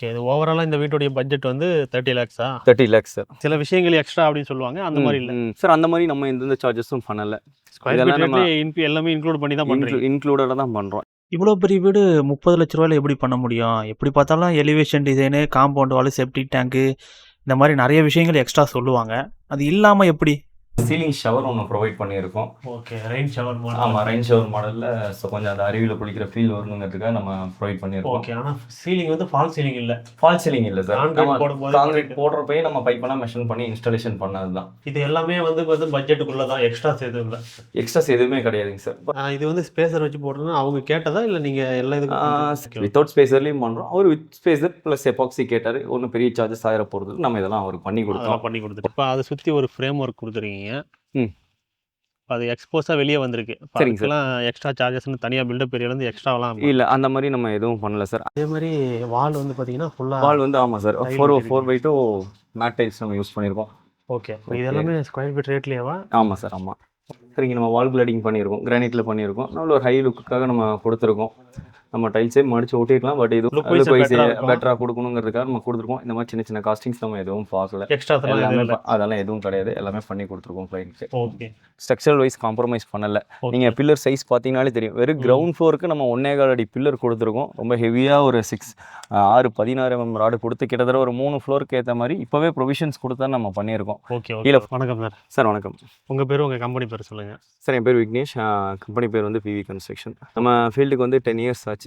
Okay. இது ஓவராலா இந்த வீட்டுடைய பட்ஜெட் வந்து 30 லேக்ஸா? 30 lakhs சார். சில விஷயங்கள் எக்ஸ்ட்ரா அப்படின்னு சொல்லுவாங்க. அந்த மாரி இல்ல. சார் அந்த மாதிரி நம்ம எந்த சார்ஜஸும் பண்ணல. ஸ்கொயர் ஃபீட் ரேட்லயே எல்லாமே இன்க்ளூட் பண்ணி தான் பண்றீங்க. இன்க்ளூடடா தான் பண்றோம். இவ்வளோ பெரிய வீடு 30,00,000 எப்படி பண்ண முடியும்? எப்படி பார்த்தாலும் elevation design, compound wall, septic tank இந்த மாதிரி நிறைய விஷயங்கள் எக்ஸ்ட்ரா சொல்லுவாங்க. அது இல்லாமல் எப்படி? சீலிங் ஷவர் ஒன்று ப்ரொவைட் பண்ணியிருக்கோம். ஓகே. Rain shower model. ஆமாம், ரெயின் ஷவர் மாடலில். ஸோ கொஞ்சம் அந்த அருவியில் குளிக்கிற ஃபீல் வரணுங்கிறதுக்காக நம்ம ப்ரொவைட் பண்ணியிருக்கோம். ஓகே. ஆனால் சீலிங் வந்து ஃபால் சீலிங் இல்லை. ஃபால் சீலிங் இல்லை சார். கான்கிரீட் போடுறப்பயே நம்ம பைப்பெல்லாம் மெஷர் பண்ணி இன்ஸ்டாலேஷன் பண்ணது தான். இது எல்லாமே வந்து பட்ஜெட்டுக்குள்ள தான். எக்ஸ்ட்ராஸ் எதுவும் இல்லை. எக்ஸ்ட்ராஸ் எதுவுமே கிடையாதுங்க சார். இது வந்து ஸ்பேசர் வச்சு போடுறதுன்னா அவங்க கேட்டதா இல்லை நீங்கள் எல்லா இதுக்கும்? வித்தவுட் ஸ்பேசர்லையும் பண்ணுறோம். அவர் வித் ஸ்பேசர் ப்ளஸ் எபாக்சி கேட்டார். ஒன்றும் பெரிய சார்ஜஸ் ஆகிற போகிறது நம்ம இதெல்லாம் அவருக்கு பண்ணி கொடுத்தோம். பண்ணி கொடுத்துட்டு இப்போ அதை சுற்றி ஒரு ஃப்ரேம் ஒர்க் கொடுத்துருக்கீங்க. அது எக்ஸ்போஸாக வெளியே வந்திருக்கு. சரிங்க சார். எக்ஸ்ட்ரா சார்ஜஸ்னு தனியாக பில்டப் ஏரியாலேருந்து எக்ஸ்ட்ராவெல்லாம் இல்லை, அந்த மாதிரி நம்ம எதுவும் பண்ணல சார். அதே மாதிரி வால் வந்து பார்த்தீங்கன்னா ஃபுல்லாக வால் வந்து ஆமாம் சார், 4x2 மேட் டைல்ஸ் நம்ம யூஸ் பண்ணியிருக்கோம். ஓகே. இது எல்லாமே ஸ்கொயர் ஃபீட் ரேட்லேயேவா? ஆமாம் சார், ஆமாம். சரிங்க, நம்ம வால் கிளாடிங் பண்ணியிருக்கோம், கிரானைட்டில் பண்ணியிருக்கோம். நல்ல ஒரு ஹை லுக்குக்காக நம்ம கொடுத்துருக்கோம். நம்ம டைல்ஸே மடிச்சு ஒட்டிருக்கலாம், பட் இது லுக் வைஸ் பெட்டராக கொடுக்கணுங்கிறதுக்காக நம்ம கொடுத்துருக்கோம். இந்த மாதிரி சின்ன சின்ன காஸ்டிங்ஸ் நம்ம எதுவும் பார்க்கல. எக்ஸ்ட்ரா அதெல்லாம் எதுவும் கிடையாது. எல்லாமே பண்ணி கொடுத்துருக்கோம் கிளைண்ட்க்கு. ஓகே. ஸ்ட்ரக்சரல் வைஸ் காம்ப்ரமைஸ் பண்ணல. நீங்கள் பில்லர் சைஸ் பார்த்தீங்கனாலே தெரியும். வெறும் கிரவுண்ட் ஃப்ளோருக்கு நம்ம 1.25 அடி பில்லர் கொடுத்துருக்கோம். ரொம்ப ஹெவியாக ஒரு 6-16 mm ராடு கொடுத்து கிட்டத்தட்ட ஒரு 3 ஃப்ளோருக்கு ஏற்ற மாதிரி இப்போவே ப்ரொவிஷன்ஸ் கொடுத்தா நம்ம பண்ணியிருக்கோம். ஓகே. கீழே வணக்கம் சார். சார் வணக்கம். உங்கள் பேர், உங்கள் கம்பெனி பேர் சொல்லுங்கள். சார் என் பேர் விக்னேஷ். கம்பெனி பேர் வந்து பிவி கன்ஸ்ட்ரக்ஷன். நம்ம ஃபீல்டுக்கு வந்து 10 years ஆச்சு.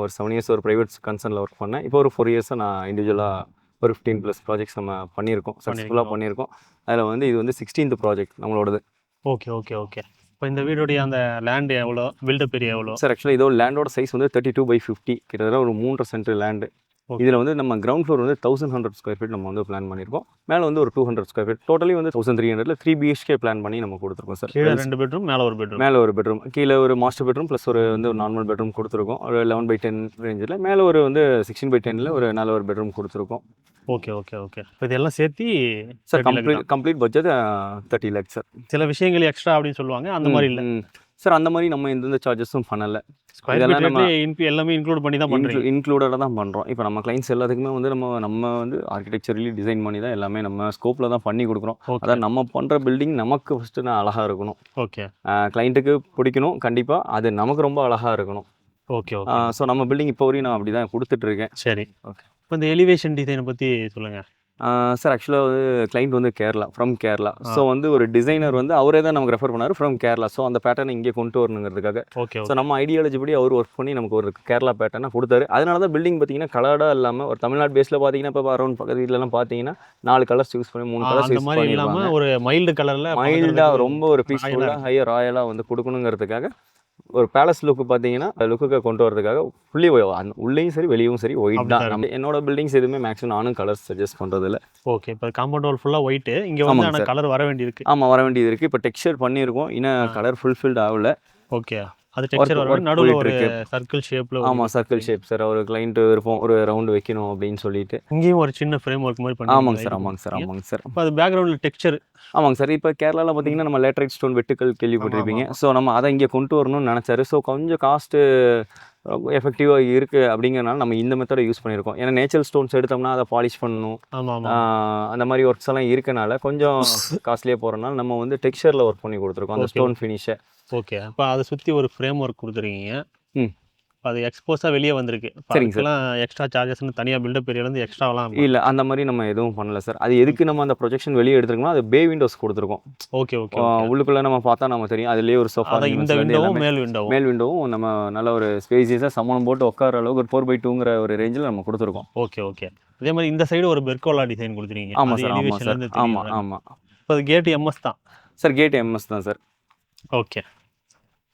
ஒரு 7 years ஒரு ப்ரைவேட் கன்சர்னில் ஒர்க் பண்ணேன். இப்போ ஒரு 4 years நான் இண்டிவிஜுவலாக ஒரு 15+ ப்ராஜெக்ட்ஸ் நம்ம பண்ணியிருக்கோம், சக்ஸஸ்ஃபுல்லாக பண்ணியிருக்கோம். அதில் வந்து இது வந்து 16th ப்ராஜெக்ட் நம்மளோடது. ஓகே. இப்போ இந்த வீடுடைய அந்த லேண்ட் எவ்வளோ, பில்டப் ஏரியா எவ்வளோ? சார் ஆக்சுவலாக இதோட லேண்டோட சைஸ் வந்து 32/50, கிட்டத்தட்ட ஒரு 3.5 சென்ட் லேண்டு. இதில் வந்து நம்ம கிரவுண்ட் ஃப்ளோர் வந்து 1100 ஸ்கொயர் ஃபீட் நம்ம வந்து பிளான் பண்ணியிருக்கோம். மேலே வந்து ஒரு 200 ஸ்கொயர் ஃபீட், டோட்டலி வந்து 1300ல 3 BHK பிளான் பண்ணி நம்ம கொடுத்துருக்கோம் சார். கீழே 2 பெட்ரூம், மேலே ஒரு பெட்ரூம், கீழே ஒரு மாஸ்டர் பெட்ரூம் ப்ளஸ் ஒரு நார்மல் பெட்ரூம் கொடுத்துருக்கோம். ஒரு 11/10 ரேஞ்சில். மேலே ஒரு 16/10ல ஒரு நல்ல ஒரு பெட்ரூம் கொடுத்துருக்கோம். ஓகே. இப்போ இதெல்லாம் சேர்த்து sir complete budget 30 lakhs sir. சில விஷயங்கள் எக்ஸ்ட்ரா அப்படின்னு சொல்லுவாங்க, அந்த மாதிரி இல்லை சார். அந்த மாதிரி நம்ம எந்த சார்ஜஸும் பண்ணலை. எல்லாமே இன்க்ளூட் பண்ணி தான் பண்ணுறோம். இன்க்ளூடடாக தான் பண்ணுறோம். இப்போ நம்ம கிளைண்ட்ஸ் எல்லாத்துக்குமே வந்து நம்ம வந்து ஆர்கிடெக்சரலி டிசைன் பண்ணி தான் எல்லாமே நம்ம ஸ்கோப்பில் தான் பண்ணி கொடுக்குறோம். அதாவது நம்ம பண்ணுற பில்டிங் நமக்கு ஃபஸ்ட்டு அழகாக இருக்கணும். ஓகே. கிளைண்ட்டுக்கு பிடிக்கணும் கண்டிப்பாக, அது நமக்கு ரொம்ப அழகாக இருக்கணும். ஓகே. ஸோ நம்ம பில்டிங் இப்போ வரையும் நான் அப்படி தான் கொடுத்துட்ருக்கேன். சரி. ஓகே. இப்போ இந்த எலிவேஷன் டிசைனை பற்றி சொல்லுங்கள். சார் ஆக்சுவலாக வந்து கிளைண்ட் வந்து ஃப்ரம் கேரளா. ஸோ வந்து ஒரு டிசைனர் வந்து அவரே தான் நமக்கு ரெஃபர் பண்ணார் ஃப்ரம் கேரளா. ஸோ அந்த பேட்டர்னை இங்கே கொண்டு வரணுங்கிறதுக்காக. ஓகே. ஸோ நம்ம ஐடியாலஜி படி அவர் ஒர்க் பண்ணி நமக்கு ஒரு கேரளா பேட்டர்னை கொடுத்தாரு. அதனால தான் பில்டிங் பார்த்தீங்கன்னா கலர்டாக இல்லாமல் ஒரு தமிழ்நாடு பேஸில் பார்த்தீங்கன்னா இப்போ அரௌண்ட் பக்கத்து வீட்டிலலாம் பார்த்தீங்கன்னா 4 கலர்ஸ் யூஸ் பண்ணி 3 கலர்ஸ் யூஸ் பண்ணி ஒரு மைல்டாக ரொம்ப ஒரு பீஸ்ஃபுல்லாக ஹையர் ராயலாக வந்து கொடுக்கணுங்கிறதுக்காக ஒரு பேலஸ் லுக்கு பார்த்தீங்கன்னா லுக்கு கொண்டு வரதுக்காக ஃபுல்லி உள்ளேயும் சரி வெளியும் சரி ஒயிட் தான். என்னோட பில்டிங்ஸ் எதுவுமே மேக்ஸிமம் நானும் கலர்ஸ் சஜஸ்ட் பண்ணுறதில்ல. ஓகே. இப்போ காம்பவுண்ட் வால் ஃபுல்லாக ஒயிட்டு, இங்கே வந்து கலர் வர வேண்டியிருக்கு. ஆமாம், வர வேண்டியது இருக்குது. இப்போ டெக்ஸ்சர் பண்ணியிருக்கோம், இன்னும் கலர் ஃபுல்ஃபில்ட் ஆகல. ஓகே. அது டெக்ஸ்சர் வர நடுவுல ஒரு சர்க்கிள் ஷேப்ல. ஆமாம், சர்க்கிள் ஷேப் சார். ஒரு கிளைண்ட் விருப்பம் ஒரு ரவுண்ட் வைக்கணும் அப்படின்னு சொல்லிட்டு இங்கேயும் ஒரு சின்ன ஃப்ரேம் ஒர்க் மாதிரி பண்ணி. ஆமாங்க சார். அப்போ அது பேக்ரவுண்டில் டெக்ஸ்சர். ஆமாங்க சார். இப்போ கேரளாவில் பார்த்தீங்கன்னா நம்ம லேட்டரைட் ஸ்டோன் வெட்டுக்கள் கேள்விப்பட்டிருப்பீங்க. ஸோ நம்ம அதை இங்கே கொண்டு வரணும்னு நினச்சாரு. ஸோ கொஞ்சம் காஸ்ட்டு எஃபெக்டிவாக இருக்குது அப்படிங்கிறனால நம்ம இந்த மெத்தடை யூஸ் பண்ணியிருக்கோம். ஏன்னா நேச்சுரல் ஸ்டோன்ஸ் எடுத்தோம்னா அதை பாலிஷ் பண்ணணும், அந்த மாதிரி ஒர்க்ஸ் எல்லாம் இருக்கனால கொஞ்சம் காஸ்ட்லியாக போகிறனால நம்ம வந்து டெக்ஸ்சரில் ஒர்க் பண்ணி கொடுத்துருக்கோம் அந்த ஸ்டோன் ஃபினிஷை. ஓகே. அப்போ அதை சுற்றி ஒரு ஃப்ரேம் ஒர்க் கொடுத்துருக்கீங்க. அது எக்ஸ்போஸாக வெளியே வந்திருக்கு. சரிங்க சார். எக்ஸ்ட்ரா சார்ஜஸ்னு தனியாக பில்டப் ஏரியாலேருந்து எக்ஸ்ட்ராவெல்லாம் இல்லை, அந்த மாதிரி நம்ம எதுவும் பண்ணல சார். அது எதுக்கு நம்ம அந்த ப்ரொஜெக்ஷன் வெளியே எடுத்துருக்கோம், அது பே விண்டோஸ் கொடுத்துருக்கோம். ஓகே. உள்ளுக்குள்ளே நம்ம பார்த்தா நம்ம தெரியும், அதுலேயே ஒரு சோஃபா, இந்த விண்டோவும் மேல் விண்டோவும் நம்ம நல்ல ஒரு ஸ்பேசியஸாக சமணம் போட்டு உட்கார அளவுக்கு ஒரு 4x2ங்கிற ஒரு ரேஞ்சில் நம்ம கொடுத்துருக்கோம். ஓகே. அதே மாதிரி இந்த சைடு ஒரு பெர்கோலா டிசைன் கொடுத்துருக்கீங்க. ஆமாம் சார். ஆமாம். இப்போ அது கேட் எம்எஸ் தான் சார். கேட் எம்எஸ் தான் சார். ஓகே.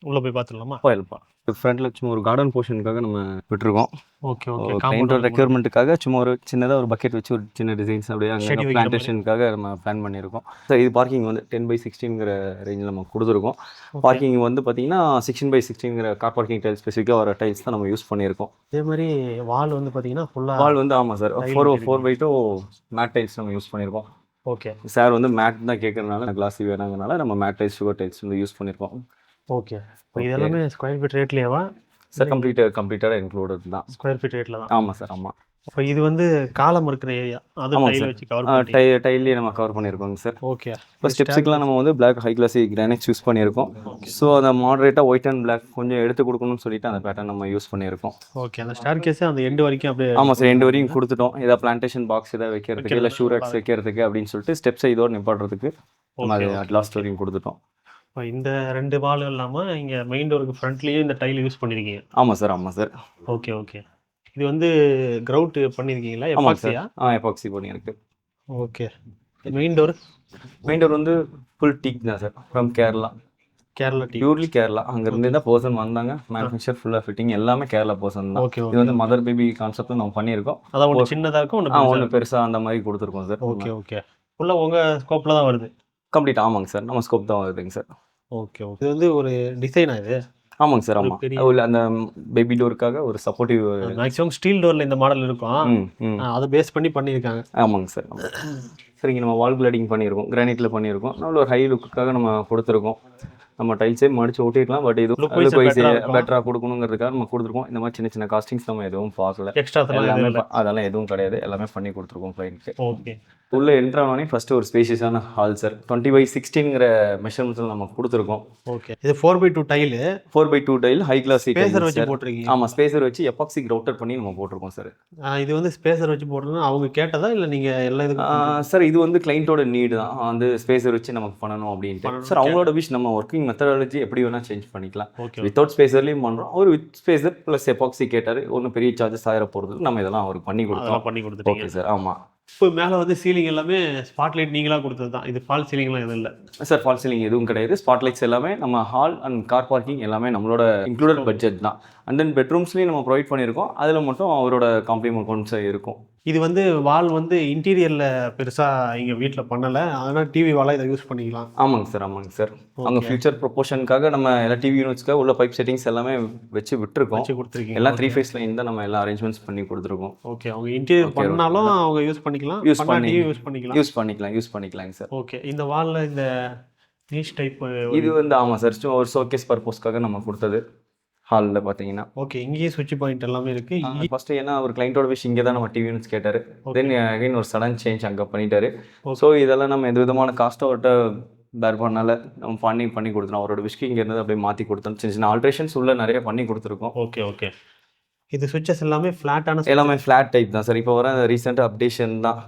உள்ளே போய் பார்த்துடலாமா? போயில்ப்பா. ஃப்ரண்ட்டில் சும்மா ஒரு கார்டன் போர்ஷனுக்காக நம்ம விட்டுருக்கோம். ஓகே. கிளைண்டோட ரெக்யர்மெண்ட்டுக்காக சும்மா ஒரு சின்னதாக ஒரு பக்கெட் வச்சு ஒரு சின்ன டிசைன்ஸ் அப்படியே அங்கே பிளான்டேஷனுக்காக நம்ம பிளான் பண்ணியிருக்கோம் சார். இது பார்க்கிங் வந்து 10/16ங்கிற ரேஞ்சில் நம்ம கொடுத்துருக்கோம். பார்க்கிங் வந்து பார்த்தீங்கன்னா 16/16ங்கிற கார் பார்க்கிங் டைல்ஸ் ஸ்பெசிஃபிக்காக வர டைல்ஸ் தான் நம்ம யூஸ் பண்ணியிருக்கோம். அதே மாதிரி வால் வந்து பார்த்தீங்கன்னா ஃபுல்லாக வால் வந்து ஆமாம் சார் 4x2 மேட் டைல்ஸ் நம்ம யூஸ் பண்ணியிருக்கோம். ஓகே. சார் வந்து மேட் தான் கேட்கறதுனால கிளாஸி வேணாங்கனால நம்ம மேட் டைல்ஸ் சுகர் டைல்ஸ் வந்து யூஸ் பண்ணியிருக்கோம். ஓகே. இது எல்லாமே ஸ்கொயர் ஃபீட் ரேட்லேயேவா சார்? கம்ப்ளீட்டாக இன்க்ளூடட் தான். ஸ்கொயர் ஃபீட் ரேட்டில் தான். ஆமாம் சார். ஆமாம். இப்போ இது வந்து காலம் இருக்கிற ஏரியா, அது ஆமாங்க டைல் சார். வச்சு கவர் பண்ணிட்டீங்க. டைல்லேயே நம்ம கவர் பண்ணியிருக்கோங்க சார். ஓகே. இப்போ ஸ்டெப்ஸுக்கெலாம் நம்ம வந்து black high glassy granite use பண்ணியிருக்கோம். ஸோ அந்த மாடரேட்டாக ஒயிட் அண்ட் பிளாக் கொஞ்சம் எடுத்து கொடுக்கணும்னு சொல்லிட்டு அந்த பேட்டர்ன் நம்ம யூஸ் பண்ணியிருக்கோம். ஓகே. அந்த ஸ்டார் கேஸே அந்த எண்டு வரைக்கும் அப்படியே. ஆமாம் சார், எண்டு வரையும் கொடுத்துட்டோம். ஏதாவது பிளான்டேஷன் பாக்ஸ் ஏதாவது வைக்கிறதுக்கு இல்லை ஷூ ரேக்ஸ் வைக்கிறதுக்கு அப்படின்னு சொல்லிட்டு ஸ்டெப்ஸை இதோட நிப்பாடுறதுக்கு நம்ம அது லாஸ்ட் வரையும் கொடுத்துட்டோம். இப்போ இந்த 2 வால் இல்லாமல் இங்கே மெயின் டோருக்கு ஃப்ரண்ட்லேயே இந்த டைல் யூஸ் பண்ணியிருக்கீங்க. ஆமாம் சார், ஆமாம் சார். Okay okay. இது வந்து கிரவுட் பண்ணியிருக்கீங்களா? ஆமாம் சார். எப்பாக்சியா? எபாக்சி பண்ணியிருக்கு. ஓகே. மெயின் டோர் வந்து ஃபுல் டீக் தான் sir, from Kerala. Kerala tea. Purely Kerala. அங்கேருந்து தான் பர்சன் வந்தாங்க. மேனுஃபேக்சர் ஃபுல்லாக ஃபிட்டிங் எல்லாமே கேரளா பர்சன் தான். ஓகே இது ஓகே. வந்து மதர் பேபி கான்செப்ட் நம்ம பண்ணியிருக்கோம். அதான் ஒன்று சின்னதாக இருக்கும், ஒன்று ஒன்று பெருசாக அந்த மாதிரி கொடுத்துருக்கோம் சார். Okay okay. ஃபுல்லாக உங்கள் ஸ்கோப்பில் தான் வருது. கம்ப்ளீட். ஆமாங்க சார், நம்ம ஸ்கோப் தான் வருதுங்க சார். Okay okay. இது வந்து ஒரு டிசைனா இது? ஆமாங்க சார், ஆமாம். அந்த பேபி டோருக்காக ஒரு சப்போர்ட்டிவ். மேக்ஸிமம் ஸ்டீல் டோரில் இந்த மாடல் இருக்கும், அதை பேஸ் பண்ணி பண்ணியிருக்காங்க. ஆமாங்க சார். சரிங்க, நம்ம வால் கிளாடிங் பண்ணியிருக்கோம், கிரானைட்டில் பண்ணியிருக்கோம். நல்ல ஒரு ஹை லுக்குக்காக நம்ம கொடுத்துருக்கோம். நம்ம டைல்ஸே மடிச்சு ஒட்டிருக்கலாம், பட் இது லுக் வைஸ் பெட்டராக கொடுக்கணுங்கிறதுக்காக நம்ம கொடுத்துருக்கோம். இந்த மாதிரி சின்ன சின்ன காஸ்டிங்ஸ் நம்ம எதுவும் பார்க்கல. எக்ஸ்ட்ரா அதெல்லாம் எதுவும் கிடையாது, எல்லாமே பண்ணி கொடுத்துருக்கோம் கிளைண்ட்க்கு. ஓகே. உள்ளே என்ட்ரு ஆனோடனே ஃபஸ்ட்டு ஒரு ஸ்பேஷியஸான ஹால் சார். 20/16ங்கிற மெஷர்மெண்ட்ஸில் நம்ம கொடுத்துருக்கோம். ஓகே. இது 4x2 tile. 4x2 tile high glass spacer வச்சு போட்டிருக்கீங்க. ஆமாம், ஸ்பேசர் வச்சு எபாக்சி ரவுட்டர் பண்ணி நம்ம போட்டிருக்கோம் சார். இது வந்து ஸ்பேசர் வச்சு போடுறதுன்னா அவங்க கேட்டதா இல்லை நீங்கள் எல்லா இதுக்கும்? சார் இது வந்து கிளைண்ட்டோட நீடு தான், வந்து ஸ்பேசர் வச்சு நமக்கு பண்ணணும் அப்படின்ட்டு. சார் அவங்களோட விஷ், நம்ம ஒர்க்கிங் மெத்தடாலஜி எப்படி வேணால் சேஞ்ச் பண்ணிக்கலாம். வித்தவுட் ஸ்பேசர்லேயும் பண்ணுறோம், ஒரு வித் ஸ்பேசர் ப்ளஸ் எபாக்சி கேட்டார். ஒன்றும் பெரிய சார்ஜஸ் ஆகிற போகிறது நம்ம இதெல்லாம் அவருக்கு பண்ணி கொடுத்துருவோம். Okay sir. ஆமாம். இப்போ மேலே வந்து சீலிங் எல்லாமே ஸ்பாட்லைட் நீங்களாக கொடுத்தது தான், இது ஃபால் சீலிங்லாம் எதுவும் இல்லை சார்? ஃபால் சீலிங் எதுவும் கிடையாது. ஸ்பாட்லைட்ஸ் எல்லாமே நம்ம ஹால் அண்ட் கார் பார்க்கிங் எல்லாமே நம்மளோட இன்க்ளூடட் பட்ஜெட் தான். அண்ட் தென் பெட்ரூம்ஸ்லேயும் நம்ம ப்ரொவைட் பண்ணியிருக்கோம், அதில் மட்டும் அவரோட காம்ப்ளிமெண்ட் கொஞ்சம் இருக்கும். இது வந்து வால் வந்து இன்டீரியரில் பெருசாக இங்கே வீட்டில் பண்ணலை, அதனால் டிவி வாலாக இதை யூஸ் பண்ணிக்கலாம். ஆமாங்க சார், ஆமாங்க சார். அவங்க ஃபியூச்சர் ப்ரொபோஷனுக்காக நம்ம எல்லா டிவி யூனிட்ஸ்க்காக உள்ள பைப் செட்டிங்ஸ் எல்லாமே வச்சு விட்டுருக்கோம். வச்சு கொடுத்துருக்கீங்க. எல்லாம் 3 ஃபேஸ் லைன் தான் நம்ம எல்லா அரேஞ்ச்மெண்ட்ஸ் பண்ணி கொடுத்துருக்கோம். ஓகே. அவங்க இன்டீரியர் பண்ணாலும் அவங்க யூஸ் பண்ணிக்கலாம், யூஸ் பண்ணிக்கலாங்க சார். ஓகே. இந்த வாலில் இந்த நீஷ் டைப் இது வந்து ஆமாம் சார், ஒரு ஷோகேஸ் பர்பஸ்க்காக நம்ம கொடுத்தது. ஹாலில் பார்த்தீங்கன்னா ஓகே, இங்கேயே சுவிட்ச் பாயிண்ட் எல்லாமே இருக்குது. ஃபஸ்ட்டு ஏன்னா ஒரு கிளைண்ட்டோட விஷ் இங்கே தான் நம்ம டிவி யூனிட்ஸ் கேட்டார். தென் அகைன் ஒரு சடன் சேஞ்ச் அங்கே பண்ணிட்டாரு. ஸோ இதெல்லாம் நம்ம எந்த விதமான காஸ்ட்டோட்ட பேர் பண்ணால நம்ம பண்ணி கொடுத்துருவோம். அவரோட விஷ் இங்கே இருந்தது அப்படியே மாற்றி கொடுத்தோம். சின்ன சின்ன ஆல்ட்ரேஷன்ஸ் உள்ள நிறைய பண்ணி கொடுத்துருக்கோம். Okay okay. இது சுவிட்சஸ் எல்லாமே ஃப்ளாட்டான, எல்லாமே ஃப்ளாட் டைப் தான் சார். இப்போ வர ரீசெண்ட் அப்டேஷன் தான்.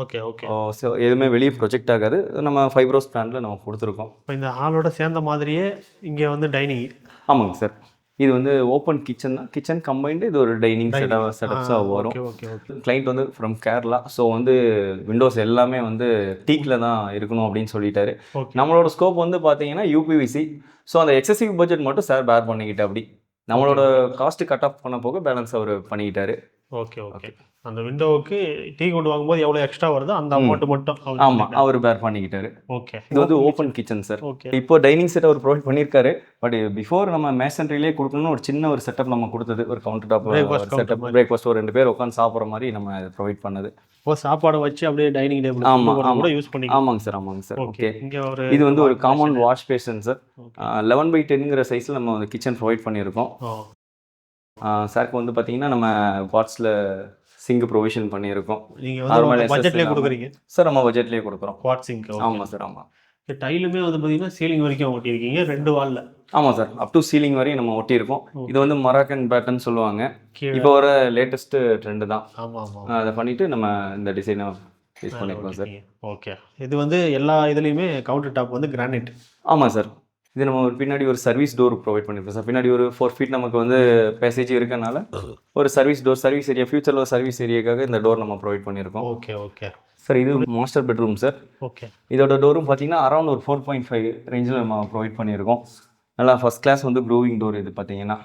Okay okay. ஸோ எதுவுமே வெளியே ப்ரொஜெக்ட் ஆகாது, நம்ம ஃபைப்ரோஸ் பிளான்ல நம்ம கொடுத்துருக்கோம். இப்போ இந்த ஹாலோட சேர்ந்த மாதிரியே இங்கே வந்து டைனிங். ஆமாங்க சார். இது வந்து ஓப்பன் கிச்சன் தான், கிச்சன் கம்பைன்டு இது ஒரு டைனிங் செட்டப்ஸாக வரும். கிளைண்ட் வந்து ஃப்ரம் கேரளா, ஸோ வந்து விண்டோஸ் எல்லாமே வந்து டீக்கில் தான் இருக்கணும் அப்படின்னு சொல்லிட்டாரு. நம்மளோட ஸ்கோப் வந்து பார்த்தீங்கன்னா யூபிவிசி. ஸோ அந்த எக்ஸசிவ் பட்ஜெட் மட்டும் சார் பேர் பண்ணிக்கிட்டு அப்படி நம்மளோட காஸ்ட்டு கட் ஆஃப் பண்ண போக பேலன்ஸ் அவர் பண்ணிக்கிட்டாரு. Okay okay. அந்த விண்டோவுக்கு டீ கொண்டு வாங்கும்போது எவ்வளோ எக்ஸ்ட்ரா வருதோ அந்த அமௌண்ட் மட்டும் ஆமாம் அவர் பேர் பண்ணிக்கிட்டாரு. ஓகே. இது வந்து ஓப்பன் கிச்சன் சார். ஓகே. இப்போ டைனிங் செட் அவர் ப்ரொவைட் பண்ணியிருக்காரு, பட் பிஃபோர் நம்ம மேசன்ட்ரிலே கொடுக்கணும்னு ஒரு சின்ன ஒரு செட்டப் நம்ம கொடுத்தது. ஒரு கவுண்டர் டாப் செட்டப், பிரேக்ஃபாஸ்ட் ஒரு 2 பேர் உட்காந்து சாப்பிட்ற மாதிரி நம்ம ப்ரொவைட் பண்ணது. இப்போ சாப்பாடு வச்சு அப்படியே டைனிங் டேபிள் கூட யூஸ் பண்ணிக்கலாம். ஆமாங்க சார், ஆமாங்க சார். ஓகே. இங்கே ஒரு இது வந்து ஒரு காமன் வாஷ் பேஷன் சார். 11/10ங்கிற சைஸில் நம்ம வந்து கிச்சன் ப்ரொவைட் பண்ணியிருக்கோம். சாருக்கு வந்து பார்த்தீங்கன்னா நம்ம வாட்ஸில் சிங்க் ப்ரொவிஷன் பண்ணியிருக்கோம். நீங்கள் பட்ஜெட்லேயே கொடுக்குறீங்க சார்? நம்ம பட்ஜெட்லேயே கொடுக்குறோம். Quad sink. ஆமாம் சார், ஆமாம். டைலுமே வந்து பார்த்தீங்கன்னா சீலிங் வரைக்கும் ஒட்டியிருக்கீங்க 2 வாலில். ஆமாம் சார், அப் டு சீலிங் வரையும் நம்ம ஒட்டியிருக்கோம். இது வந்து மொராக்கன் பேட்டர்ன் சொல்லுவாங்க, இப்போ வர லேட்டஸ்ட்டு ட்ரெண்டு தான். ஆமாம் ஆமாம். அதை பண்ணிவிட்டு நம்ம இந்த டிசைனை யூஸ் பண்ணியிருக்கோம் சார். ஓகே. இது வந்து எல்லா இதுலேயுமே கவுண்டர் டாப் வந்து கிரானைட். ஆமாம் சார். இது நம்ம ஒரு பின்னாடி ஒரு சர்வீஸ் டோர் ப்ரொவைட் பண்ணியிருக்கோம் சார். பின்னாடி ஒரு 4 ஃபீட் நமக்கு வந்து பேசேஜ் இருக்கனால ஒரு சர்வீஸ் ஏரியா, ஃபியூச்சரில் சர்வீஸ் ஏரியாக்காக இந்த டோர் நம்ம ப்ரொவைட் பண்ணியிருக்கோம். Okay okay sir. இது மாஸ்டர் பெட்ரூம் சார். ஓகே. இதோட டோரும் பார்த்தீங்கன்னா அரௌண்ட் ஒரு 4.5 ரேஞ்சில் நம்ம ப்ரொவைட் பண்ணியிருக்கோம். நல்லா ஃபர்ஸ்ட் கிளாஸ் வந்து க்ரோவிங் டோர். இது பார்த்தீங்கன்னா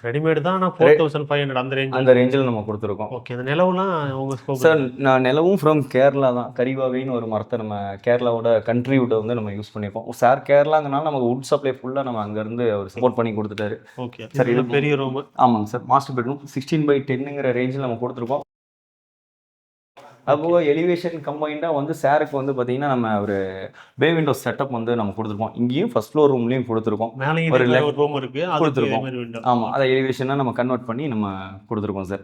ரெடிமேட் தான், ஆனால் 4500 அந்த ரேஞ்சில் நம்ம கொடுத்துருக்கோம். ஓகே. இந்த நிலவுலாம் உங்கள் ஸ்கோப் சார்? நான் நிலவும் ஃப்ரம் கேரளா தான். கரிவாகைன்னு ஒரு மரத்தை நம்ம கேரளாவோட கண்ட்ரி வுட்டை வந்து நம்ம யூஸ் பண்ணியிருக்கோம். சார் கேரளாங்கனால நமக்கு வுட் சப்ளை ஃபுல்லாக நம்ம அங்கேருந்து அவர் சப்போர்ட் பண்ணி கொடுத்துட்டாரு. Okay sir. இது பெரிய ரூம். ஆமாங்க சார். மாஸ்டர் பெட்ரூம் 16/10ங்கிற ரேஞ்சில் நம்ம கொடுத்துருக்கோம். அப்போது எலிவேஷன் கம்பைண்டாக வந்து சாருக்கு வந்து பார்த்தீங்கன்னா நம்ம ஒரு பே விண்டோ செட்டப் வந்து நம்ம கொடுத்துருக்கோம். இங்கேயும் ஃபர்ஸ்ட் ஃப்ளோர் ரூம்லேயும் கொடுத்துருக்கோம். ஒரு ரூம் இருக்குது, கொடுத்துருக்கோம். ஆமாம், அதை எலிவேஷனாக நம்ம கன்வெர்ட் பண்ணி நம்ம கொடுத்துருக்கோம் சார்.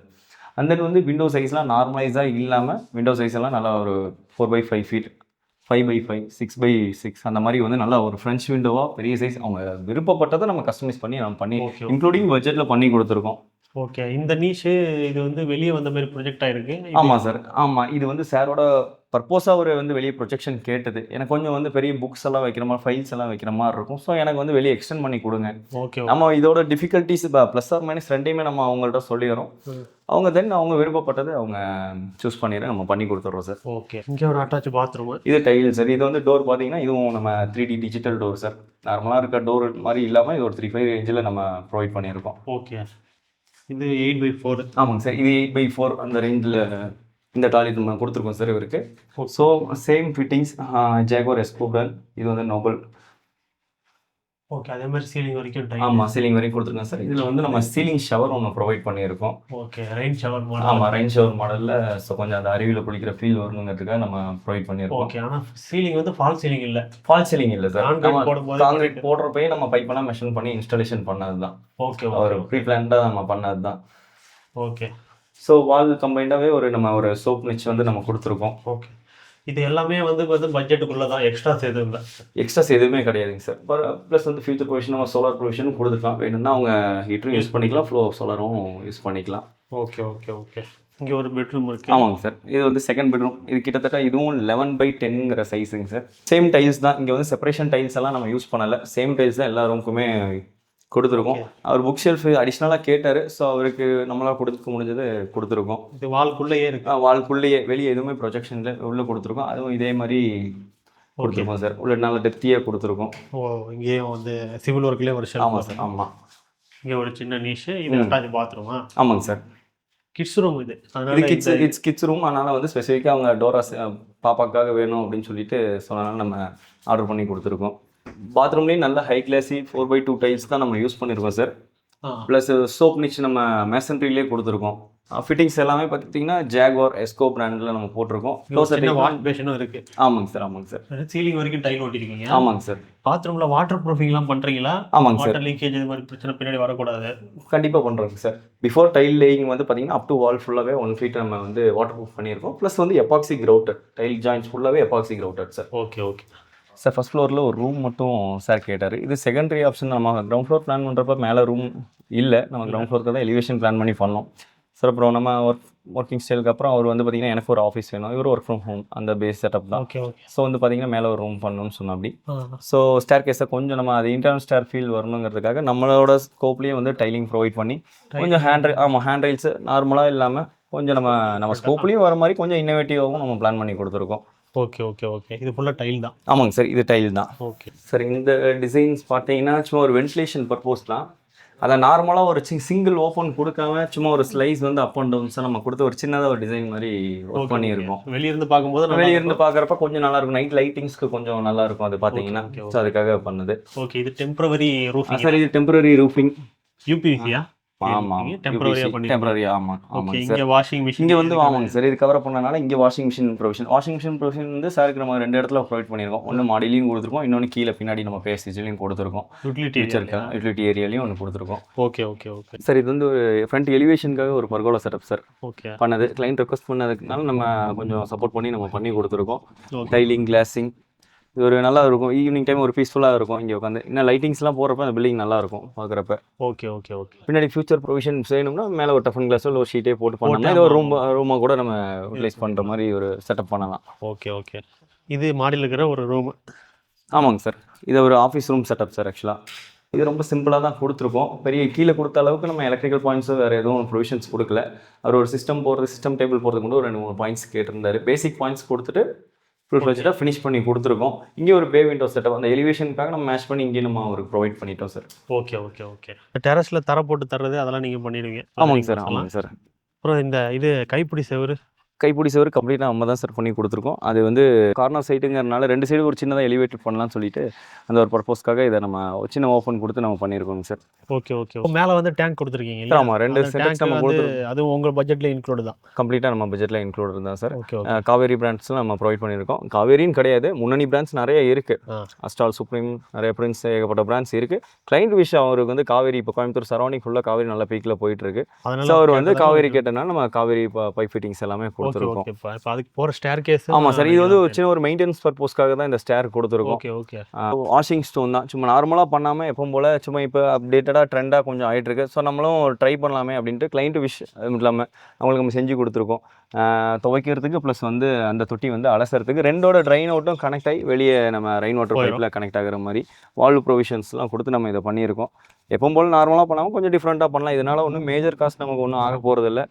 அண்ட் தென் வந்து விண்டோ சைஸ்லாம் நார்மலைஸாக இல்லாமல் விண்டோ சைஸ் எல்லாம் நல்லா ஒரு 4x5 ஃபீட் 5x5 6x6 அந்த மாதிரி வந்து நல்லா ஒரு ஃப்ரெஞ்ச் விண்டோவாக பெரிய சைஸ் அவங்க விருப்பப்பட்டதை நம்ம கஸ்டமைஸ் பண்ணி நம்ம பண்ணி இன்க்ளூடிங் பட்ஜெட்டில் பண்ணி கொடுத்துருக்கோம். ஓகே, இந்த நீஷு இது வந்து வெளியே வந்த மாதிரி ப்ரொஜெக்ட் ஆயிருக்கு. ஆமாம் சார், ஆமாம். இது வந்து சாரோட பர்பஸாக அவர் வந்து வெளியே ப்ரொஜெக்ஷன் கேட்டது. எனக்கு கொஞ்சம் வந்து பெரிய புக்ஸ் எல்லாம் வைக்கிற மாதிரி ஃபைல்ஸ் எல்லாம் வைக்கிற மாதிரி இருக்கும். ஸோ எனக்கு வந்து வெளியே எக்ஸ்டெண்ட் பண்ணி கொடுங்க. ஓகே, நம்ம இதோட டிஃபிகல்ட்டிஸ் ப்ளஸ் ஆர் மைனஸ் ரெண்டையுமே நம்ம அவங்கள்ட்ட சொல்லிடுறோம். அவங்க தென் அவங்க விருப்பப்பட்டது அவங்க சூஸ் பண்ணிடுற நம்ம பண்ணி கொடுத்துட்றோம் சார். ஓகே, இங்கே ஒரு அட்டாச் பாத்ரூம். இது டைல் சார். இது வந்து டோர் பார்த்தீங்கன்னா இதுவும் நம்ம 3D டிஜிட்டல் டோர் சார். நார்மலாக இருக்க டோர் மாதிரி இல்லாமல் இது ஒரு 3.5 ரேஞ்சில் நம்ம ப்ரொவைட் பண்ணியிருக்கோம். ஓகே, இது 8x4. ஆமாங்க சார், இது 8x4 அந்த ரேஞ்சில் இந்த டாய்லெட் நம்ம கொடுத்துருக்கோம் சார் இவருக்கு. ஸோ சேம் ஃபிட்டிங்ஸ் ஜாகுவார் எஸ்கோப்ரன். இது வந்து நோபல். ஓகே, அதே மாதிரி சீலிங் வரைக்கும் டைல். ஆமாம், சீலிங் வரைக்கும் கொடுத்துருக்கோம் சார். இதில் வந்து நம்ம சீலிங் ஷவர் ஒன்று ப்ரொவைட் பண்ணியிருக்கோம். Okay, rain shower model. ஆமாம், ரெயின் ஷவர் மாடலில். ஸோ கொஞ்சம் அந்த அருவியில் குளிக்கிற ஃபீல் வரணுங்கிறதுக்காக நம்ம ப்ரொவைட் பண்ணியிருக்கோம். ஓகே, ஆனால் சீலிங் வந்து ஃபால் சீலிங் இல்லை. ஃபால் சீலிங் இல்லை சார். கான்கிரீட் போடும்போது போடுறப்பயே நம்ம பைப்பெல்லாம் மெஷன் பண்ணி இன்ஸ்டாலேஷன் பண்ணது தான். ஓகே, ஒரு ப்ரீ பிளான்டாக நம்ம பண்ணது தான். ஓகே. ஸோ வால் கம்பைண்டாகவே நம்ம ஒரு சோப் நிச் வந்து நம்ம கொடுத்துருக்கோம். ஓகே, இது எல்லாமே வந்து பட்ஜெட்டுக்குள்ளே தான், எக்ஸ்ட்ராஸ் எதுவும் இல்லை. எக்ஸ்ட்ராஸ் எதுவுமே கிடையாதுங்க சார். ப்ளஸ் வந்து ஃபியூச்சர் ப்ரொவிஷன் நம்ம சோலார் ப்ரொவிஷனும் கொடுத்துக்கலாம். வேணும்னா அவங்க ஹீட்டரும் யூஸ் பண்ணிக்கலாம், ஃப்ளோ சோலாரும் யூஸ் பண்ணிக்கலாம். Okay, okay, okay. இங்கே ஒரு பெட்ரூம் இருக்குது. ஆமாங்க சார், இது வந்து செகண்ட் பெட்ரூம். இது கிட்டத்தட்ட இதுவும் 11x10ங்கிற சைஸுங்க சார். சேம் டைல்ஸ் தான். இங்கே வந்து செப்பரேஷன் டைல்ஸ் எல்லாம் நம்ம யூஸ் பண்ணலை. சேம் டைல்ஸ் தான் எல்லா ரூமுக்குமே கொடுத்துருக்கோம். அவர் புக் ஷெல்ஃப் அடிஷ்னலாக கேட்டார். ஸோ அவருக்கு நம்மளால் கொடுக்க முடிஞ்சது கொடுத்துருக்கோம். இது வால்குள்ளேயே இருக்கு. வால்குள்ளேயே, வெளியே எதுவுமே ப்ரொஜெக்ஷனில் உள்ளே கொடுத்துருக்கோம். அதுவும் இதே மாதிரி கொடுத்துருக்கோம் சார். உள்ள நல்ல டெப்த்தியாக கொடுத்துருக்கோம். ஓ, இங்கேயும் வந்து சிவில் ஒர்க்லேயே ஒரு ஷெல்ஃப். ஆமாம் சார், ஆமாம். இங்கே ஒரு சின்ன நீஷு. இது அட்டாச் பாத்ரூமா? ஆமாங்க சார். கிட்ஸ் ரூம் இது. அதனால கிட்ஸ் ரூம். அதனால் வந்து ஸ்பெசிஃபிக்காக அவங்க டோராஸ் பாப்பாக்காக வேணும் அப்படின்னு சொல்லிட்டு சொன்னனால நம்ம ஆர்டர் பண்ணி கொடுத்துருக்கோம். பாத்ரூம்லேயும் நல்ல ஹை கிளாஸி 4x2 டைல்ஸ் தான் நம்ம யூஸ் பண்ணியிருக்கோம் சார். ப்ளஸ் சோப் நிச் நம்ம மேசன்ட்ரிலே கொடுத்துருக்கோம். ஃபிட்டிங்ஸ் எல்லாமே பார்த்தீங்கன்னா ஜாகுவார் எஸ்கோ பிராண்டில் நம்ம போட்டிருக்கோம். வாஷ் பேஷனும் இருக்குது. ஆமாங்க சார், ஆமாங்க சார். சீலிங் வரைக்கும் டைல் ஓட்டிருக்கீங்க. ஆமாங்க சார். பாத்ரூமில் வாட்டர் ப்ரூஃபிங்லாம் பண்ணுறீங்களா? ஆமாங்க சார். வாட்டர் லீக்கேஜ் இது மாதிரி பிரச்சனை பின்னாடி வரக்கூடாது. கண்டிப்பாக பண்ணுறோங்க சார். பிஃபோர் டைல் லேயிங் வந்து பார்த்தீங்கன்னா அப் டு வால் ஃபுல்லாகவே 1 ஃபீட் நம்ம வந்து வாட்டர் ப்ரூஃப் பண்ணியிருக்கோம். ப்ளஸ் வந்து எபாக்சி கிரவுட்டட் டைல் ஜாயின்ஸ் ஃபுல்லாகவே epoxy grouted sir. Okay, okay sir. First ஃப்ளோரில் ஒரு ரூம் மட்டும் சார் கேட்டார். இது செகண்டரி ஆப்ஷன். நம்ம கிரவுண்ட் ஃப்ளோர் பிளான் பண்ணுறப்ப மேலே ரூம் இல்லை. நம்ம கிரவுண்ட் ஃப்ளோருக்கு தான் எலிவேஷன் பிளான் பண்ணி பண்ணோம் சார். அப்புறம் நம்ம ஒர்க்கிங் ஸ்டைலுக்கு அப்புறம் அவர் வந்து பார்த்தீங்கன்னா எனக்கு ஒரு ஆஃபீஸ் வேணும், இவர் ஒர்க் ஃப்ரம் ஹோம் அந்த பேஸ் செட்டப் தான். Okay, okay. ஸோ வந்து பார்த்தீங்கன்னா மேலே ஒரு ரூம் பண்ணணும்னு சொன்னோம் அப்படி. ஸோ ஸ்டேர் கேஸை கொஞ்சம் நம்ம அது இன்டர்னல் ஸ்டேர் ஃபீல் வரணுங்கிறதுக்காக நம்மளோட ஸ்கோப்லேயே வந்து டைலிங் ப்ரொவைட் பண்ணி கொஞ்சம் ஹேண்ட் ரைல்ஸ் நார்மலாக இல்லாமல் கொஞ்சம் நம்ம ஸ்கோப்லேயும் வர மாதிரி கொஞ்சம் இன்னோவேட்டிவாகவும் நம்ம பிளான் பண்ணி கொடுத்துருக்கோம். Okay, okay, okay. இது ஃபுல்லாக டைல் தான். ஆமாங்க சார், இது டைல் தான். Okay sir. இந்த டிசைன்ஸ் பார்த்தீங்கன்னா சும்மா ஒரு வென்டிலேஷன் பர்பஸ் தான். அதை நார்மலாக ஒரு சிங்கிள் ஓப்பன் கொடுக்காம சும்மா ஒரு ஸ்லைஸ் வந்து அப் அண்ட் டவுன்ஸாக நம்ம கொடுத்து ஒரு சின்னதாக ஒரு டிசைன் மாதிரி ஒர்க் பண்ணியிருக்கோம். வெளியிருந்து பார்க்கும்போது வெளியிருந்து பார்க்குறப்ப கொஞ்சம் நல்லா இருக்கும். நைட் லைட்டிங்ஸ்க்கு கொஞ்சம் நல்லா இருக்கும் அது பார்த்தீங்கன்னா. ஸோ அதுக்காக பண்ணது. ஓகே, இது டெம்பரவரி ரூஃபிங் சார். இது டெம்பரரி ரூஃபிங். யூபிவிசியா? ஆமாம், டெம்பரரியா பண்ணி. டெம்பரரியா. ஆமாம், ஆமாம் சார். இங்க வாஷிங் மிஷின் இங்கே வந்து ஆமாங்க சார். இது கவர் பண்ணனால இங்கே வாஷிங் மிஷின் ப்ரொவிஷன் வந்து சாருக்கு நம்ம 2 இடத்துல ப்ரொவைட் பண்ணியிருக்கோம். ஒன்று மாடிலையும் கொடுத்துருக்கோம், இன்னொன்று கீழே பின்னாடி நம்ம பேசேஜ்லையும் கொடுத்துருக்கோம். யூட்டிலிட்டி ஏரியாலையும் ஒன்று கொடுத்துருக்கோம். Okay, okay, okay sir. இது வந்து ஒரு ஃப்ரண்ட் எலிவேஷனுக்காக ஒரு பர்கோலா செட்டப் சார். ஓகே, பண்ணது கிளைண்ட் ரெக்வஸ்ட் பண்ணதுக்குனால நம்ம கொஞ்சம் சப்போர்ட் பண்ணி நம்ம பண்ணி கொடுத்துருக்கோம். டைலிங், கிளாஸிங் இது ஒரு நல்லா இருக்கும். ஈவினிங் டைம் ஒரு பீஸ்ஃபுல்லாக இருக்கும் இங்கே உட்காந்து. இன்னும் லைட்டிங்ஸ்லாம் போகிறப்ப அந்த பில்டிங் நல்லா இருக்கும் பார்க்குறப்ப. Okay, okay, okay. பின்னாடி ஃபியூச்சர் ப்ரொவிஷன் செய்யணும்னா மேலே ஒரு டஃபன் கிளாஸோ ஒரு ஷீட்டே போட்டு பண்ணோம்னா இது ஒரு ரூமாக கூட நம்ம யூட்டிலைஸ் பண்ணுற மாதிரி ஒரு செட்டப் பண்ணலாம். Okay, okay. இது மாடியில் இருக்கிற ஒரு ரூம். ஆமாங்க சார். இது ஒரு ஆஃபீஸ் ரூம் செட்டப் சார். ஆக்சுவலாக இது ரொம்ப சிம்பிளாக தான் கொடுத்துருக்கோம். பெரிய கீழே கொடுத்த அளவுக்கு நம்ம எலக்ட்ரிக்கல் பாயிண்ட்ஸோ வேறு எதுவும் ப்ரொவிஷன்ஸ் கொடுக்கல. அவர் ஒரு சிஸ்டம் டேபிள் போகிறதுக்கு கூட ஒரு 2-3 பாயிண்ட்ஸ் கேட்டிருந்தாரு. பேசிக் பாயிண்ட்ஸ் கொடுத்துட்டு ஃபுல் ஃப்ளெஜ்டாக ஃபினிஷ் பண்ணி கொடுத்துருக்கோம். இங்கே ஒரு பே விண்டோ செட்டப் அந்த எலிவேஷனுக்காக நம்ம மேட்ச் பண்ணி இங்கே நம்ம அவருக்கு ப்ரொவைட் பண்ணிட்டோம் சார். Okay, okay, okay. டெரஸில் தர போட்டு தர்றது அதெல்லாம் நீங்கள் பண்ணிடுவீங்க? ஆமாங்க சார், ஆமாங்க சார். அப்புறம் இந்த இது கைப்பிடி செவரு கைப்பிடி சுவர் கம்ப்ளீட்டாக நம்ம தான் சார் பண்ணி கொடுத்துருக்கோம். அது வந்து கார்னர் சைட்டுங்கிறனால 2 சைடு ஒரு சின்னதாக எலிவேட்டட் பண்ணலாம்னு சொல்லிட்டு அந்த ஒரு பர்பஸ்க்காக இதை நம்ம ஒரு சின்ன ஓப்பன் கொடுத்து நம்ம பண்ணியிருக்கோங்க சார். Okay okay. மேலே வந்து டேங்க் கொடுத்துருக்கீங்க இல்லையா? ஆமாம், 2 அந்த சென்டெக்ஸ் tank நம்ம வந்து கொடுத்துருக்கோம். அதுவும் உங்கள் பட்ஜெட்டில் இன்க்ளூடு தான். கம்ப்ளீட்டாக நம்ம பட்ஜெட்டில் இன்க்ளூட் தான் சார். Okay okay. காவேரி பிராண்ட்ஸ்லாம் நம்ம ப்ரொவைட் பண்ணியிருக்கோம். காவேரின்னு கிடையாது, முன்னணி பிராண்ட்ஸ் நிறைய இருக்குது. அஸ்டால், சுப்ரீம், நிறைய பிரின்ஸ், ஏகப்பட்ட பிராண்ட்ஸ் இருக்குது. கிளைண்ட் விஷயம் அவருக்கு வந்து காவேரி இப்போ கோயம்புத்தூர் சரௌண்டிங் ஃபுல்லாக காவேரி நல்ல பீக்கில் போயிட்டுருக்கு. ஸோ அவர் வந்து காவேரி கேட்டனால நம்ம காவேரி பைப் ஃபிட்டிங்ஸ் எல்லாமே கொடுத்துருக்கோம். இப்போ அதுக்கு போகிற ஸ்டேர் கேஸ். ஆமாம் சார், இது வந்து ஒரு சின்ன ஒரு மெயின்டெனன்ஸ் பர்பஸ்க்காக தான் இந்த ஸ்டேர் கொடுத்துருக்கோம். Okay okay. வாஷிங் ஸ்டோன் தான், சும்மா நார்மலாக பண்ணாமல் எப்பவும் போல் சும்மா இப்போ அப்டேட்டடாக ட்ரெண்டாக கொஞ்சம் ஆகிட்டு இருக்கு. ஸோ நம்மளும் ட்ரை பண்ணலாமே அப்படின்ட்டு கிளைண்ட் விஷ் அதுவும் இல்லாமல் அவங்களுக்கு நம்ம செஞ்சு கொடுத்துருக்கோம். துவைக்கிறதுக்கு ப்ளஸ் வந்து அந்த தொட்டி வந்து அலசறதுக்கு 2ஓட ட்ரைன் அவுட்டும் கனெக்ட் ஆகி வெளியே நம்ம ரெயின் வாட்டர் பைப்பில் கனெக்ட் ஆகிற மாதிரி வால்வ் ப்ரொவிஷன்ஸ்லாம் கொடுத்து நம்ம இதை பண்ணியிருக்கோம். எப்பவும் போல் நார்மலாக பண்ணாமல் கொஞ்சம் டிஃப்ரெண்ட்டாக பண்ணலாம். இதனால் ஒன்றும் மேஜர் காஸ்ட் நமக்கு ஒன்றும் ஆக போகிறதில்ல.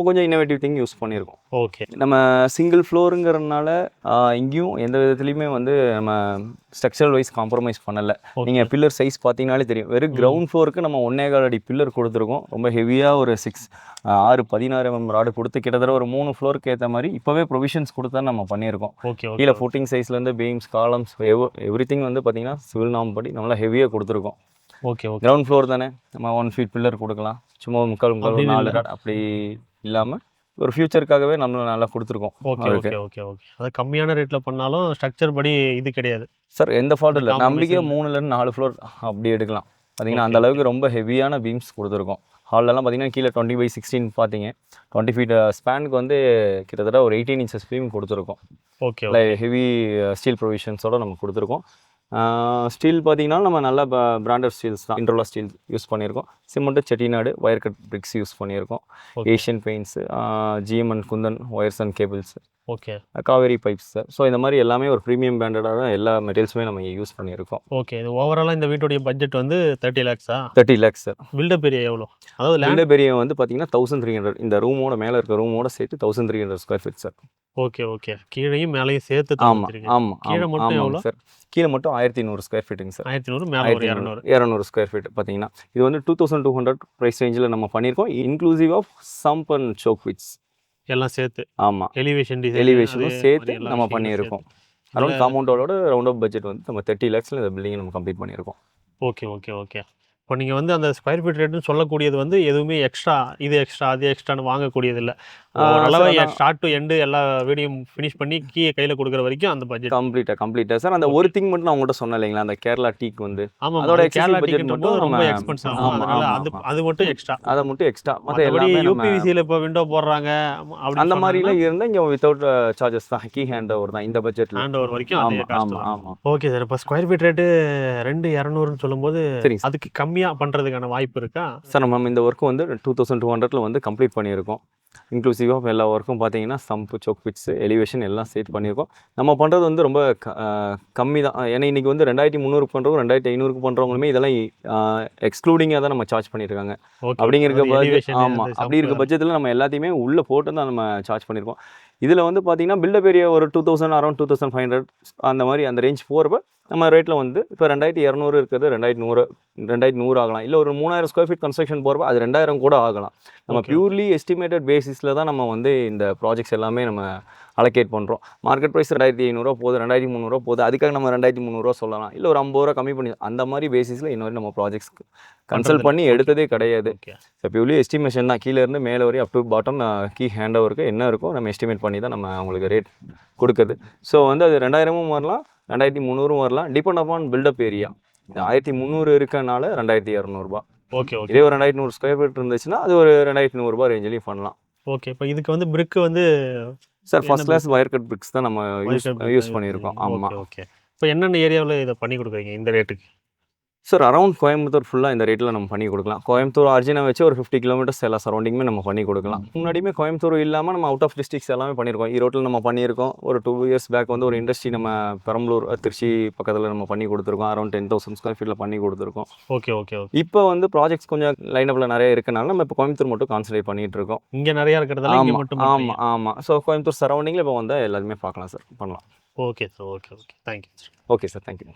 கொஞ்சம் இன்னோவேட்டிவ் திங் யூஸ் பண்ணியிருக்கோம். ஓகே. நம்ம சிங்கிள் ஃப்ளோருங்கிறதுனால இங்கேயும் எந்த விதத்துலையுமே வந்து நம்ம ஸ்ட்ரக்சரல் வைஸ் காம்ப்ரமைஸ் பண்ணலை. நீங்கள் பில்லர் சைஸ் பார்த்தீங்கனாலே தெரியும். வெறும் கிரவுண்ட் ஃப்ளோருக்கு நம்ம 1.25 அடி பில்லர் கொடுத்துருக்கோம். ரொம்ப ஹெவியாக ஒரு 6-16 mm ராடு கொடுத்து கிட்டத்தட்ட ஒரு 3 ஃப்ளோருக்கு ஏற்ற மாதிரி இப்போவே ப்ரொவிஷன்ஸ் கொடுத்தா நம்ம பண்ணியிருக்கோம். ஓகே. கீழே ஃபுட்டிங் சைஸ்லேருந்து பீம்ஸ், காலம்ஸ், எவ்ரிதிங் வந்து பார்த்தீங்கன்னா சிவில் நாம் படி நம்மளா ஹெவியாக கொடுத்துருக்கோம். Okay okay. கிரவுண்ட் ஃப்ளோர் தானே, நம்ம 1 feet பில்லர் கொடுக்கலாம். சும்மா 4 ராட் அப்படி இல்லாமல் ஒரு ஃபியூச்சருக்காகவே நம்ம நல்லா கொடுத்துருக்கோம். Okay okay okay okay. அது கம்மியான ரேட்டில் பண்ணாலும் ஸ்ட்ரக்சர் படி இது கிடையாது சார், எந்த ஃபால்ட்டும் இல்லை. நம்பிக்கையாக 3லேருந்து 4 ஃப்ளோர் அப்படி எடுக்கலாம். பார்த்தீங்கன்னா அந்த அளவுக்கு ரொம்ப ஹெவியான பீம்ஸ் கொடுத்துருக்கோம். ஹால்லலாம் பார்த்தீங்கன்னா கீழே 20/16 பார்த்தீங்க, 20 feet ஸ்பேனுக்கு வந்து கிட்டத்தட்ட ஒரு 18 inches பீம் கொடுத்துருக்கோம். ஓகே. ஹெவி ஸ்டீல் ப்ரொவிஷன்ஸோடு நம்ம கொடுத்துருக்கோம். ஸ்டீல் பார்த்தீங்கன்னா நம்ம நல்ல பிராண்டட் ஸ்டீல்ஸ் தான். இன்ட்ரோலா ஸ்டீல் யூஸ் பண்ணியிருக்கோம். Cement, Chettinad, wire cut bricks use பண்ணியிருக்கோம். Asian paints, GM and Kundan wires and cables, okay, Kaveri pipes sir. So இந்த மாதிரி எல்லாமே ஒரு ப்ரீமியம் பிராண்டடாக எல்லா மெட்டீரியல்ஸுமே நம்ம யூஸ் பண்ணியிருக்கோம். ஓகே. இது ஓவராலாக இந்த வீட்டுடைய பட்ஜெட் வந்து 30 lakhs. 30 lakhs sir. Build up area எவ்வளோ? அதாவது லேண்ட் ஏரியா வந்து பார்த்தீங்கன்னா 1300. இந்த ரூமோட மேலே இருக்க ரூமோட சேர்த்து 1300 square feet sir. Okay okay. கீழையும் மேலேயும் சேர்த்து. ஆமாம் ஆமாம். கீழே மட்டும் எவ்வளோ சார்? கீழே மட்டும் 1100 square feetங்க சார். 1100, மேலே ஒரு 200 square feet. பார்த்தீங்கன்னா இது வந்து 2200 ப்ரைஸ் ரேஞ்சில் நம்ம பண்ணியிருக்கோம். Inclusive of sump and soak pits எல்லாம் சேர்த்து. ஆமாம், எலிவேஷனும் சேர்த்து நம்ம பண்ணியிருக்கோம். அரௌண்ட் காம்பவுண்டோட ரவுண்ட் ஆஃப் பட்ஜெட் வந்து நம்ம 30 lakhsல இந்த பில்டிங்கை நம்ம கம்ப்ளீட் பண்ணியிருக்கோம். Okay okay okay. இப்போ நீங்கள் வந்து அந்த ஸ்கொயர் ஃபீட் ரேட்டுன்னு சொல்லக்கூடியது வந்து எதுவுமே எக்ஸ்ட்ரா, இது எக்ஸ்ட்ரா, அது எக்ஸ்ட்ரான்னு வாங்கக்கூடியது இல்லை. நல்லாவே ஸ்டார்ட் டு எண்டு எல்லா வீடியோ ஃபினிஷ் பண்ணி கீயை கையில் கொடுக்குற வரைக்கும் அந்த பட்ஜெட் கம்ப்ளீட்டாக சார். அந்த ஒரு திங் மட்டும் நான் உங்கள்கிட்ட சொன்னேன் இல்லைங்களா, அந்த கேரளா டீக் வந்து ஆமாம், அதோட கேரளா பட்ஜெட் டிக்கெட் மட்டும் ரொம்ப நம்ம எக்ஸ்பென்சிவ். அதனால அது மட்டும் எக்ஸ்ட்ரா, அதை மட்டும் எக்ஸ்ட்ரா. மற்றபடி யூபிவிசியில் இப்போ விண்டோ போடுறாங்க அந்த மாதிரிலாம் இருந்தால் இங்கே வித்தவுட் சார்ஜஸ் தான். கீ ஹேண்ட் ஓவர் தான் இந்த பட்ஜெட்டில். ஹேண்ட் ஓவர் வரைக்கும். ஆமாம். Okay sir. இப்போ ஸ்கொயர் ஃபீட் ரேட்டு 2200ன்னு சொல்லும்போது சரி, அதுக்கு கம்மியாக பண்ணுறதுக்கான வாய்ப்பு இருக்கா சார்? நம்ம இந்த ஒர்க்கு வந்து 2200 வந்து கம்ப்ளீட் பண்ணியிருக்கோம். இன்க்ளூசிவ் ஆஃப் எல்லா ஒர்க்கும் பார்த்தீங்கன்னா சம்பு, சோக் பிட்ஸு, எலிவேஷன் எல்லாம் சேர்த்து பண்ணியிருக்கோம். நம்ம பண்ணுறது வந்து ரொம்ப கம்மி தான். ஏன்னா இன்றைக்கி வந்து 2300 பண்ணுறவங்க 2500 பண்ணுறவங்களுமே இதெல்லாம் எக்ஸ்க்ளூடிங்காக தான் நம்ம சார்ஜ் பண்ணியிருக்காங்க. அப்படிங்கிற பட்ஜெட். ஆமாம், அப்படி இருக்க பட்ஜெட்டில் நம்ம எல்லாத்தையுமே உள்ளே போட்டு தான் நம்ம சார்ஜ் பண்ணியிருக்கோம். இதில் வந்து பார்த்தீங்கன்னா பில்டப் ஏரியா ஒரு 2000, அரௌண்ட் 2500 அந்த மாதிரி அந்த ரேஞ்ச் போகிறப்ப நம்ம ரேட்டில் வந்து இப்போ 2200 இருக்கிறது 2100 ஆகலாம். இல்லை ஒரு 3000 ஸ்கொயர் ஃபீட் கன்ஸ்ட்ரக்ஷன் போகிறப்ப அது 2000 கூட ஆகலாம். நம்ம பியூர்லி எஸ்டிமேட்டட் பேசிஸில் தான் நம்ம வந்து இந்த ப்ராஜெக்ட்ஸ் எல்லாமே நம்ம அலோகேட் பண்ணுறோம். மார்க்கெட் ப்ரைஸ் 2500 போகுது, 2300 போகுது. அதுக்காக நம்ம 2300 சொல்லலாம். இல்லை ஒரு 50 ரூபா கம்மி பண்ணி அந்த மாதிரி பேசிஸில் இன்னொரு நம்ம ப்ராஜெக்ட்ஸ்க்கு கன்சல்ட் பண்ணி எடுத்ததே கிடையாது. ஸோ பியூர்லி எஸ்டிமேஷன் தான். கீழேருந்து மேலே வரையும் up to bottom key hand ஓவருக்கு என்ன இருக்கோ நம்ம எஸ்டிமேட் பண்ணி தான் நம்ம அவங்களுக்கு ரேட் கொடுக்குது. ஸோ வந்து அது 2000 வரலாம், 2300 வரலாம், டிபெண்ட் அப்பான் பில்டப் ஏரியா. 1300 இருக்கனால 2200 ஓகே ஓகே. இதே ஒரு 2100 ஸ்கொயர் ஃபீட் இருந்துச்சுன்னா அது ஒரு 2100 ரேஞ்சிலையும் பண்ணலாம். ஓகே. இப்போ இதுக்கு வந்து பிரிக்கு வந்து sir first class wire cut bricks தான் நம்ம யூஸ் பண்ணியிருக்கோம். ஆமாம். ஓகே. இப்போ என்னென்ன ஏரியாவில் இதை பண்ணி கொடுக்குறீங்க இந்த ரேட்டுக்கு? சார் அரௌண்ட் கோயம்புத்தூர் ஃபுல்லாக இந்த ரேட்டில் நம்ம பண்ணி கொடுக்கலாம். கோயம்புத்தூர் ஆர்ஜினை வச்சு ஒரு 50 kilometers எல்லா சரௌண்டிங்குமே நம்ம பண்ணி கொடுக்கலாம். முன்னாடியுமே கோயம்புத்தூர் இல்லாமல் நம்ம அவுட் ஆஃப் டிஸ்ட்ரிக்ஸ் எல்லாமே பண்ணியிருக்கோம். ஈரோட்டில் நம்ம பண்ணியிருக்கோம். ஒரு 2 years பேக் வந்து ஒரு இண்டஸ்ட்ரி நம்ம பெரம்பலூர், திருச்சி பக்கத்தில் நம்ம பண்ணி கொடுத்துருக்கோம். அரௌண்ட் 10,000 ஸ்கொயர் ஃபீட்டில் பண்ணி கொடுத்துருக்கோம். Okay okay okay. இப்போ வந்து ப்ராஜெக்ட்ஸ் கொஞ்சம் லைனப்பில் நிறைய இருக்கனால நம்ம இப்போ கோயம்புத்தூர் மட்டும் கான்சன்ட்ரேட் பண்ணிகிட்டு இருக்கோம். இங்கே நிறையா இருக்கிறதால இங்கே மட்டும். ஆமாம். ஸோ கோயம்புத்தூர் சரௌண்டிங்கில் இப்போ வந்து எல்லாருமே பார்க்கலாம் சார், பண்ணலாம். Okay sir. Okay okay. Thank you sir. Okay sir, thank you.